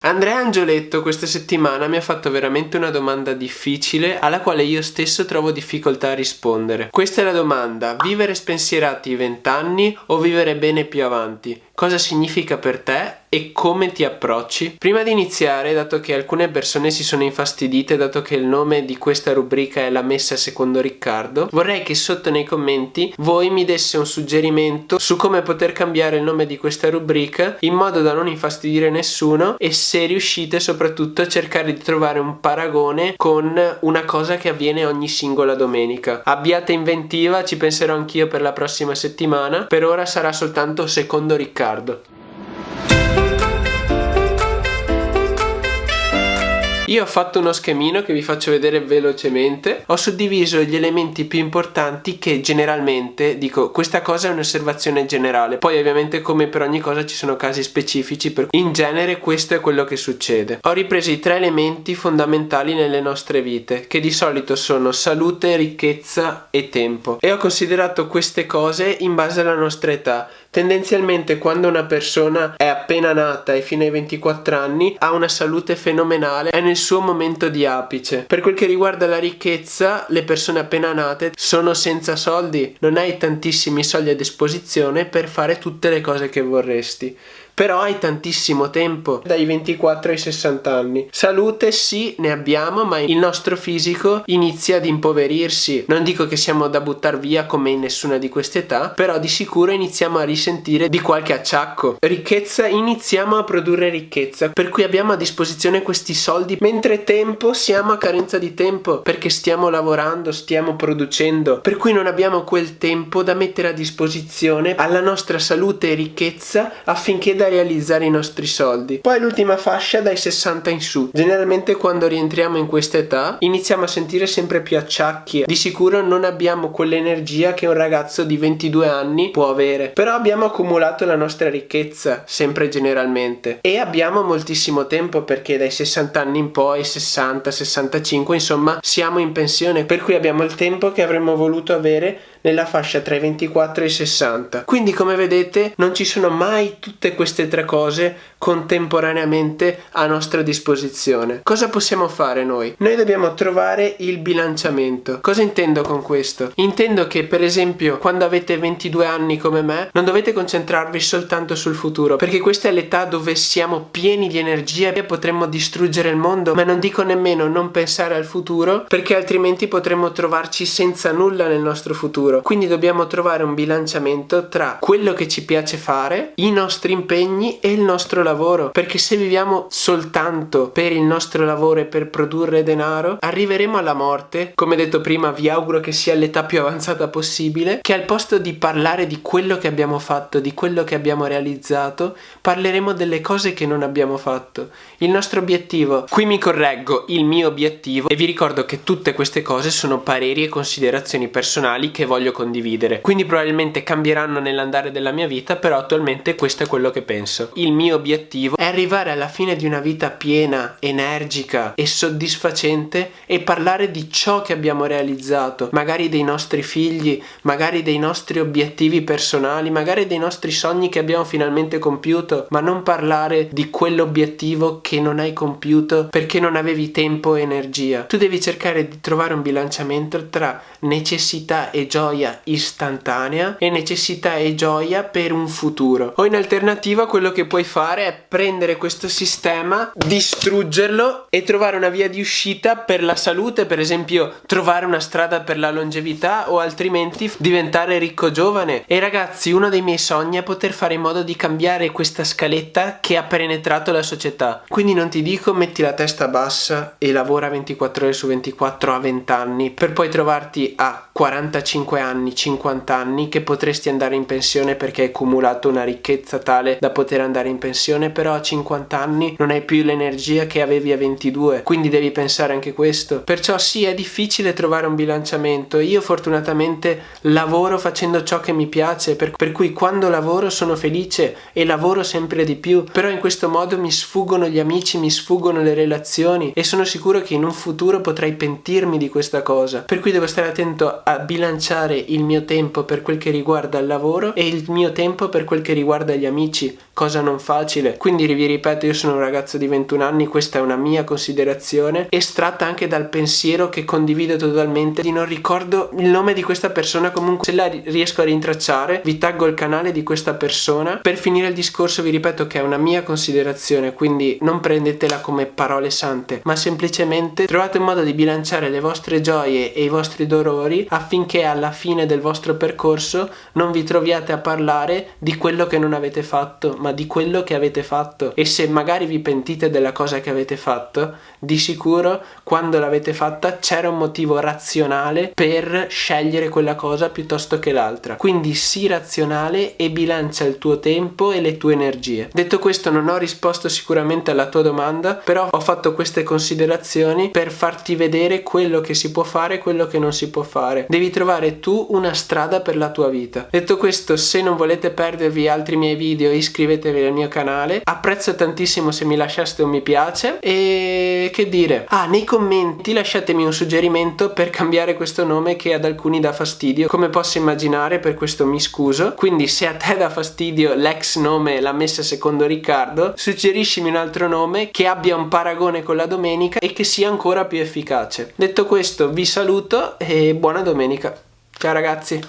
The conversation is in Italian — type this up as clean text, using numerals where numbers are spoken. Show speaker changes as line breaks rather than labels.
Andrea Angioletto questa settimana mi ha fatto veramente una domanda difficile alla quale io stesso trovo difficoltà a rispondere. Questa è la domanda: vivere spensierati 20 anni o vivere bene più avanti? Cosa significa per te e come ti approcci? Prima di iniziare, dato che alcune persone si sono infastidite dato che il nome di questa rubrica è La Messa secondo Riccardo, vorrei che sotto nei commenti voi mi desse un suggerimento su come poter cambiare il nome di questa rubrica in modo da non infastidire nessuno e, se riuscite, soprattutto a cercare di trovare un paragone con una cosa che avviene ogni singola domenica. Abbiate inventiva, ci penserò anch'io per la prossima settimana. Per ora sarà soltanto secondo Riccardo. Io ho fatto uno schemino che vi faccio vedere velocemente. Ho suddiviso gli elementi più importanti che generalmente, dico, questa cosa è un'osservazione generale, poi ovviamente come per ogni cosa ci sono casi specifici, per in genere questo è quello che succede. Ho ripreso i 3 elementi fondamentali nelle nostre vite, che di solito sono salute, ricchezza e tempo, e ho considerato queste cose in base alla nostra età. Tendenzialmente quando una persona è appena nata e fino ai 24 anni ha una salute fenomenale, è nel suo momento di apice. Per quel che riguarda la ricchezza, le persone appena nate sono senza soldi, non hai tantissimi soldi a disposizione per fare tutte le cose che vorresti. Però hai tantissimo tempo, dai 24 ai 60 anni. Salute sì, ne abbiamo, ma il nostro fisico inizia ad impoverirsi. Non dico che siamo da buttar via come in nessuna di queste età, però di sicuro iniziamo a risentire di qualche acciacco. Ricchezza, iniziamo a produrre ricchezza, per cui abbiamo a disposizione questi soldi, mentre tempo siamo a carenza di tempo, perché stiamo lavorando, stiamo producendo, per cui non abbiamo quel tempo da mettere a disposizione alla nostra salute e ricchezza affinché da realizzare i nostri soldi. Poi l'ultima fascia dai 60 in su. Generalmente quando rientriamo in questa età iniziamo a sentire sempre più acciacchi. Di sicuro non abbiamo quell'energia che un ragazzo di 22 anni può avere, però abbiamo accumulato la nostra ricchezza, sempre generalmente, e abbiamo moltissimo tempo, perché dai 60 anni in poi, 60, 65, insomma siamo in pensione, per cui abbiamo il tempo che avremmo voluto avere nella fascia tra i 24 e i 60. Quindi, come vedete, non ci sono mai tutte queste 3 cose contemporaneamente a nostra disposizione. Cosa possiamo fare noi? Noi dobbiamo trovare il bilanciamento. Cosa intendo con questo? Intendo che, per esempio, quando avete 22 anni come me, non dovete concentrarvi soltanto sul futuro, perché questa è l'età dove siamo pieni di energia e potremmo distruggere il mondo, ma non dico nemmeno non pensare al futuro, perché altrimenti potremmo trovarci senza nulla nel nostro futuro. Quindi dobbiamo trovare un bilanciamento tra quello che ci piace fare, i nostri impegni e il nostro lavoro, perché se viviamo soltanto per il nostro lavoro e per produrre denaro, arriveremo alla morte, come detto prima, vi auguro che sia l'età più avanzata possibile, che al posto di parlare di quello che abbiamo fatto, di quello che abbiamo realizzato, parleremo delle cose che non abbiamo fatto. Il nostro obiettivo, qui mi correggo, il mio obiettivo, e vi ricordo che tutte queste cose sono pareri e considerazioni personali che voglio condividere, quindi probabilmente cambieranno nell'andare della mia vita, però attualmente questo è quello che penso. Il mio obiettivo è arrivare alla fine di una vita piena, energica e soddisfacente e parlare di ciò che abbiamo realizzato, magari dei nostri figli, magari dei nostri obiettivi personali, magari dei nostri sogni che abbiamo finalmente compiuto, ma non parlare di quell'obiettivo che non hai compiuto perché non avevi tempo e energia. Tu devi cercare di trovare un bilanciamento tra necessità e gioia istantanea e necessità e gioia per un futuro. O in alternativa quello che puoi fare è prendere questo sistema, distruggerlo e trovare una via di uscita per la salute, per esempio trovare una strada per la longevità, o altrimenti diventare ricco giovane. E ragazzi, uno dei miei sogni è poter fare in modo di cambiare questa scaletta che ha penetrato la società. Quindi non ti dico metti la testa bassa e lavora 24 ore su 24 a 20 anni per poi trovarti a 45 anni, 50 anni che potresti andare in pensione perché hai accumulato una ricchezza tale da poter andare in pensione, però a 50 anni non hai più l'energia che avevi a 22, quindi devi pensare anche questo. Perciò sì, è difficile trovare un bilanciamento. Io fortunatamente lavoro facendo ciò che mi piace, per cui quando lavoro sono felice e lavoro sempre di più, però in questo modo mi sfuggono gli amici, mi sfuggono le relazioni e sono sicuro che in un futuro potrei pentirmi di questa cosa, per cui devo stare attento a bilanciare il mio tempo per quel che riguarda il lavoro e il mio tempo per quel che riguarda gli amici, cosa non facile. Quindi vi ripeto, io sono un ragazzo di 21 anni, questa è una mia considerazione estratta anche dal pensiero che condivido totalmente, di non ricordo il nome di questa persona, comunque se la riesco a rintracciare vi taggo il canale di questa persona. Per finire il discorso vi ripeto che è una mia considerazione, quindi non prendetela come parole sante, ma semplicemente trovate un modo di bilanciare le vostre gioie e i vostri dolori affinché alla fine del vostro percorso non vi troviate a parlare di quello che non avete fatto, ma di quello che avete fatto. E se magari vi pentite della cosa che avete fatto, di sicuro quando l'avete fatta c'era un motivo razionale per scegliere quella cosa piuttosto che l'altra. Quindi sii razionale e bilancia il tuo tempo e le tue energie. Detto questo, non ho risposto sicuramente alla tua domanda, però ho fatto queste considerazioni per farti vedere quello che si può fare e quello che non si può fare. Devi trovare tu una strada per la tua vita. Detto questo, se non volete perdervi altri miei video, iscrivetevi al mio canale. Apprezzo tantissimo se mi lasciaste un mi piace e che dire, nei commenti lasciatemi un suggerimento per cambiare questo nome che ad alcuni dà fastidio, come posso immaginare, per questo mi scuso. Quindi se a te dà fastidio l'ex nome l'ha messa secondo Riccardo, suggeriscimi un altro nome che abbia un paragone con la domenica e che sia ancora più efficace. Detto questo, vi saluto e buona domenica. Ciao ragazzi.